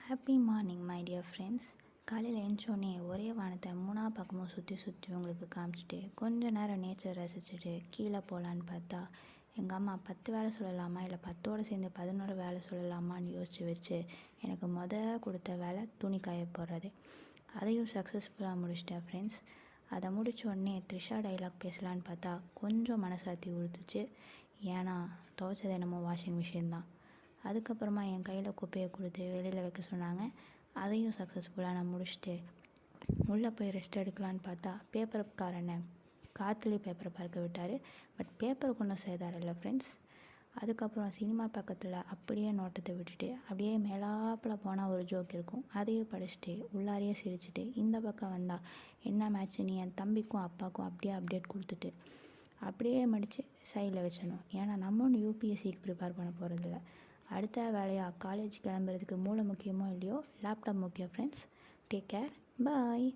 Happy morning my dear friends. காலையில் எழுந்தோடனே ஒரே வானத்தை மூணாக பக்கமும் சுற்றி சுற்றி உங்களுக்கு காமிச்சிட்டு கொஞ்ச நேரம் நேச்சர் ரசிச்சுட்டு கீழே போகலான்னு பார்த்தா எங்கள் அம்மா 10 வேலை சொல்லலாமா இல்லை 10ஓடு சேர்ந்து 11 வேலை சொல்லலாமான்னு யோசித்து வச்சு எனக்கு கொடுத்த வேலை துணி காய போடுறது. அதையும் சக்ஸஸ்ஃபுல்லாக முடிச்சிட்டேன் ஃப்ரெண்ட்ஸ். அதை முடித்த உடனே த்ரிஷா டைலாக் பேசலான்னு பார்த்தா கொஞ்சம் மனசாத்தி உறுத்துச்சு. ஏன்னா துவைச்சது என்னமோ வாஷிங் மிஷின் தான். அதுக்கப்புறமா என் கையில் குப்பையை கொடுத்து வெளியில் வைக்க சொன்னாங்க. அதையும் சக்ஸஸ்ஃபுல்லாக நான் முடிச்சுட்டு உள்ளே போய் ரெஸ்ட் எடுக்கலான்னு பார்த்தா பேப்பர்காரனை காற்றுலேயே பேப்பரை பறக்க விட்டார். பட் பேப்பருக்கு ஒன்றும் செய்தார் இல்லை ஃப்ரெண்ட்ஸ். அதுக்கப்புறம் சினிமா பக்கத்தில் அப்படியே நோட்டத்தை விட்டுட்டு அப்படியே மேலாப்பில் போனால் ஒரு ஜோக் இருக்கும், அதையும் படிச்சுட்டு உள்ளாரையே சிரிச்சுட்டு இந்த பக்கம் வந்தால் என்ன மேட்ச்சு நீ என் தம்பிக்கும் அப்பாவுக்கும் அப்படியே அப்டேட் கொடுத்துட்டு அப்படியே மடித்து சைடில் வச்சிடணும். ஏன்னா நம்ம ஒன்று யூபிஎஸ்சிக்கு ப்ரிப்பேர் பண்ண போகிறதில்ல. அடுத்த வேலையாக காலேஜ் கிளம்புறதுக்கு மூளை முக்கியமோ இல்லையோ, லேப்டாப் முக்கியம் ஃப்ரெண்ட்ஸ். டேக் கேர், பாய்.